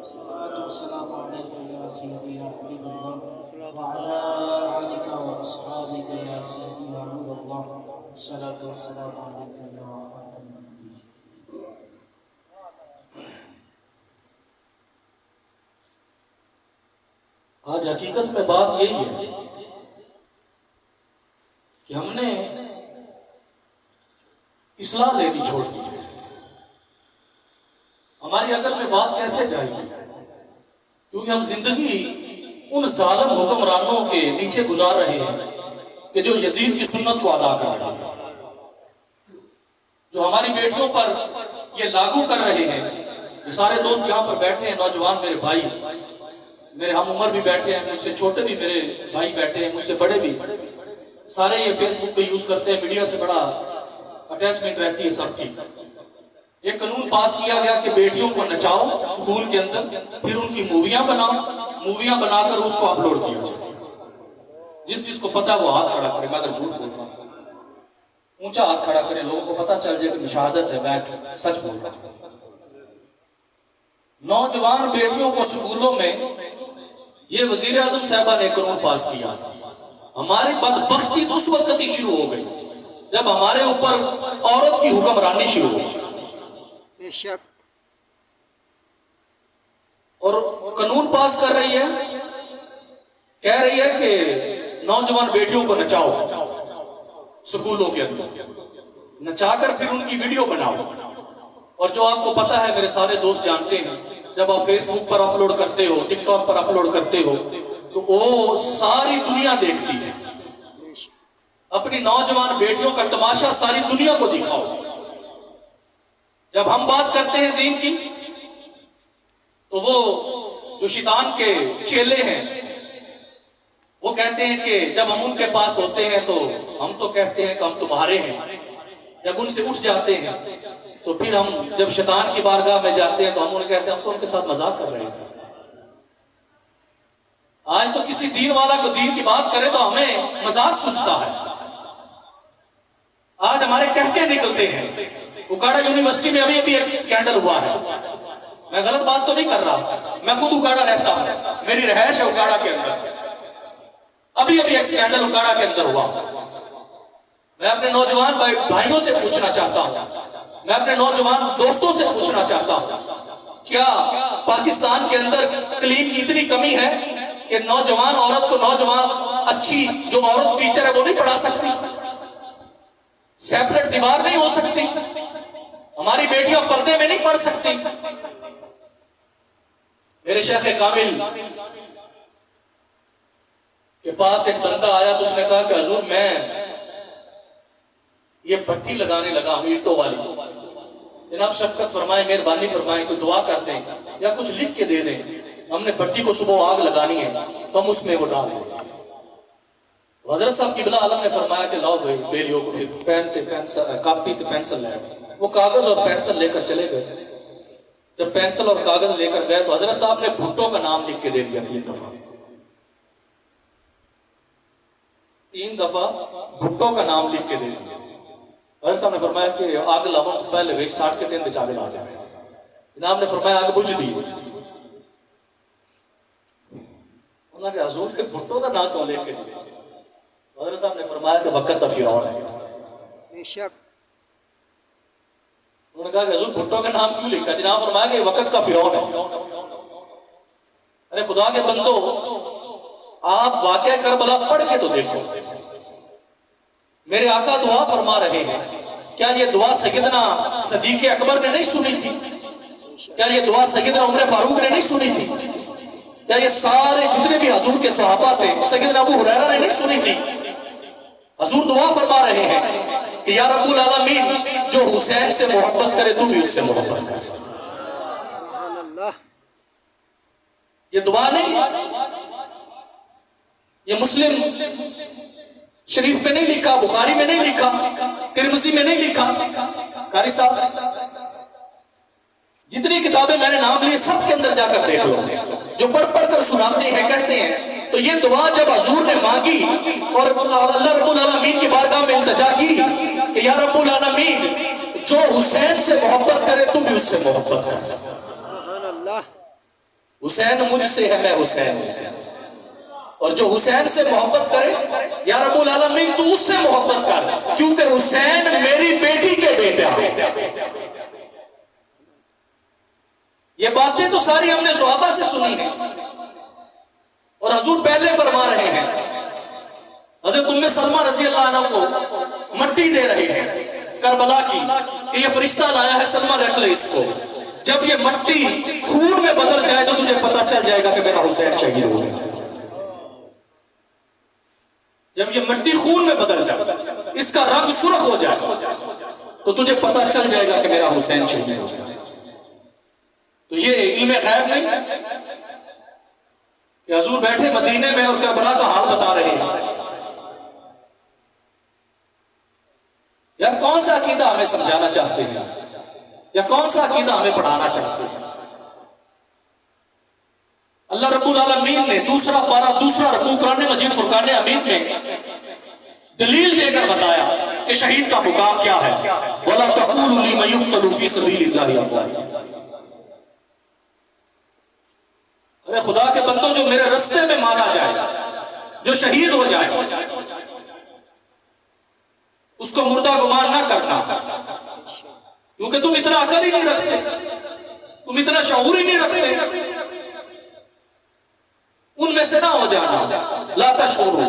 वस्सलामु अलैका या सय्यदी या हबीबल्लाह व अला आलिका व अस्हाबिका या सय्यदी या नूरल्लाह सल्लल्लाहु वस्सलामु अलैका या खातमुन नबिय्यीन। आज हकीकत में बात यही है कि हमने इस्लाह लेनी छोड़ दी। हमारी अकल में बात कैसे जाएगी, क्योंकि हम जिंदगी उन जालिम हुक्मरानों के नीचे गुजार रहे हैं कि जो यजीद की सुन्नत को अदा कर रहे हैं, जो हमारी बेटियों पर ये लागू कर रहे हैं। ये सारे दोस्त यहाँ पर बैठे हैं, नौजवान मेरे भाई, मेरे हम उम्र भी बैठे हैं, मुझसे छोटे भी मेरे भाई बैठे हैं, मुझसे बड़े भी, सारे ये फेसबुक पे यूज करते हैं। मीडिया से बड़ा अटैचमेंट रहती है सबकी। एक कानून पास किया गया कि बेटियों को नचाओ स्कूल के अंदर, फिर उनकी मूवियां बनाओ, मूवियां बनाकर उसको अपलोड किया जाए। जिसको पता है वो हाथ खड़ा करे। मैं अगर झूठ बोल रहा हूं, ऊंचा हाथ खड़ा करे, लोगों को पता चल जाए कि शहादत है, मैं सच बोल रहा हूं। नौजवान बेटियों को स्कूलों में ये वजीर आजम साहबा ने कानून पास किया। हमारी बदबख्ती तो उस वक्त ही शुरू हो गई जब हमारे ऊपर औरत की हुक्मरानी शुरू हो गई। बेशक। और कानून पास कर रही है, कह रही है कि नौजवान बेटियों को नचाओ स्कूलों के अंदर, नचाकर फिर उनकी वीडियो बनाओ। और जो आपको पता है, मेरे सारे दोस्त जानते हैं, जब आप फेसबुक पर अपलोड करते हो, टिकटॉक पर अपलोड करते हो, तो वो सारी दुनिया देखती है। अपनी नौजवान बेटियों का तमाशा सारी दुनिया को दिखाओ। जब हम बात करते हैं दीन की, तो वो जो शैतान के चेले हैं वो कहते हैं कि जब हम उनके पास होते हैं तो हम तो कहते हैं कि हम तुम्हारे हैं। जब उनसे उठ जाते हैं तो फिर हम जब शैतान की बारगाह में जाते हैं तो हम उन्हें कहते हैं हम तो उनके साथ मजाक कर रहे थे। आज तो किसी दीन वाला को दीन की बात करे तो हमें मजाक सूझता है। आज हमारे कहके निकलते हैं। उकाड़ा यूनिवर्सिटी में अभी एक स्कैंडल हुआ है। मैं गलत बात तो नहीं कर रहा, मैं खुद उकाड़ा रहता हूं, मेरी रहायश है उकाड़ा के अंदर। अभी एक स्कैंडल उकाड़ा के अंदर हुआ। मैं अपने नौजवान भाइयों से पूछना चाहता हूं, मैं अपने नौजवान दोस्तों से पूछना चाहता हूं, क्या पाकिस्तान के अंदर तालीम की इतनी कमी है कि नौजवान औरत को नौजवान अच्छी जो औरत टीचर है वो नहीं पढ़ा सकती? सेपरेट दीवार नहीं हो सकती? हमारी बेटियां पर्दे में नहीं पढ़ सकती? मेरे शेख कामिल के पास एक बंदा आया तो उसने कहा कि हुजूर मैं ये भट्टी लगाने लगा हूं ईंटों वाली, जनाब शफकत फरमाए, मेहरबानी फरमाए, कोई दुआ कर दें या कुछ लिख के दे दें। हमने भट्टी को सुबह आग लगानी है तो हम उसमें वो डाल दें। तो हजरत साहब किबला आलम ने फरमाया कि लाओ भाई बेलियों को, फिर पेन थे पेंसिल, कापी थे पेंसिल लाए। वो कागज और पेंसिल लेकर चले गए। जब पेंसिल और कागज लेकर गए तो हजरत साहब ने भुट्टो का नाम लिख के दे दिया 3 दफा। 3 दफा भुट्टो का नाम लिख के दे दिया। हजरत साहब ने फरमाया कि आग लाओ तो पहले वे 60 के 3 बेचारे आ जाए। जनाब ने फरमाया आग बुझ दी। उन्होंने हुजूर के भुट्टो का नाम क्यों लिख के दिया? हजरत साहब ने फरमाया कि वक्त का फिरौन है। बेशक। उन्होंने कहा कि हुजूर भुट्टो का नाम क्यों लिखा? जनाब फरमाया कि वक्त का फिरौन है। अरे खुदा के बंदो, आप वाक़या करबला पढ़ के तो देखो। मेरे आका दुआ फरमा रहे हैं, क्या ये दुआ सैयदना सदीक अकबर ने नहीं सुनी थी? क्या ये दुआ सैयदना उमर फारूक ने नहीं सुनी थी? क्या ये सारे जितने भी हुजूर के सहाबा थे, सैयदना अबू हुरैरा ने नहीं सुनी थी? हुजूर दुआ फरमा रहे हैं कि या रब्बुल आलमीन, जो हुसैन से मोहब्बत करे तू भी उससे मोहब्बत कर। ये दुआ नहीं, ये मुस्लिम शरीफ में नहीं लिखा, बुखारी में नहीं लिखा, तिरमिज़ी में नहीं लिखा। कारी साहब जितनी किताबें मैंने नाम लिए सब के अंदर जाकर देख लो, जो पढ़ पढ़ कर सुनाते हैं, कहते हैं। तो ये दुआ जब हुजूर ने मांगी और अल्लाह रब्बुल आलमीन की बारगाह में इल्तिजा की कि या रब्बुल आलमीन, जो हुसैन से मोहब्बत करे तू भी उससे मोहब्बत कर। हुसैन मुझसे है, मैं हुसैन से। और जो हुसैन से मोहब्बत करे, या रब्बुल आलमीन तू उससे मोहब्बत कर, क्योंकि हुसैन मेरी बेटी के बेटा है। ये बातें तो सारी हमने सहाबा से सुनी है, और हुजूर पहले फरमा रहे हैं। हज़रत उम्मे सलमा रजी अल्लाह अन्हा को मट्टी दे रहे हैं करबला की, कि ये फरिश्ता लाया है, सलमा रख ले इसको। जब ये मट्टी खून में बदल जाए तो तुझे पता चल जाएगा कि मेरा हुसैन शहीद हो गया। जब ये मट्टी खून में बदल जाए, इसका रंग सुर्ख हो जाए, तो तुझे पता चल जाएगा कि मेरा हुसैन शहीद हो गया। तो ये इल्मे गैब नहीं कि हुजूर बैठे मदीने में और करबला का हाल बता रहे हैं। यार कौन सा अकीदा हमें समझाना चाहते हैं, या कौन सा अकीदा हमें पढ़ाना चाहते हैं? अल्लाह रब्बुल आलमीन ने दूसरा पारा दूसरा रकू कुरान मजीद फुरकान हमीद में दलील देकर बताया कि शहीद का मुकाम क्या है। वला तक़ूलू लिमन युक़्तलू फ़ी सबीलिल्लाहि अमवात। अरे खुदा के बंदों, जो मेरे रास्ते में मारा जाए, जो शहीद हो जाए, उसको मुर्दा गुमान ना करना, क्योंकि तुम इतना अकल ही नहीं रखते, तुम इतना शऊर ही नहीं रखते। उनमें से ना हो जाना, ला तशऊरू,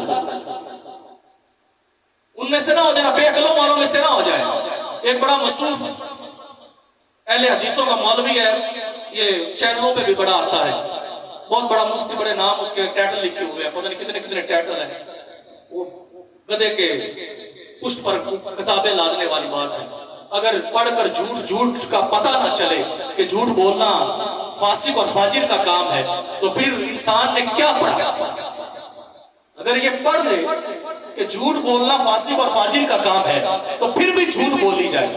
उनमें से ना हो जाना, बेअकलों वालों में से ना हो जाए। एक बड़ा मशहूर अहले हदीसों का मौलवी है, ये चैनलों पे भी बड़ा आता है, बहुत बड़ा मुफ्ती, बड़े नाम उसके टाइटल लिखे हुए हैं, पता नहीं कितने कितने टाइटल हैं। वो गधे के पुष्ट पर किताबें लादने वाली बात है। अगर पढ़कर झूठ का पता ना चले कि झूठ बोलना फासिक और फाजिर का काम है, तो फिर इंसान ने क्या पढ़ा? अगर ये पढ़ ले कि झूठ बोलना फासिक और फाजिर का काम है, तो फिर भी झूठ बोली जाए।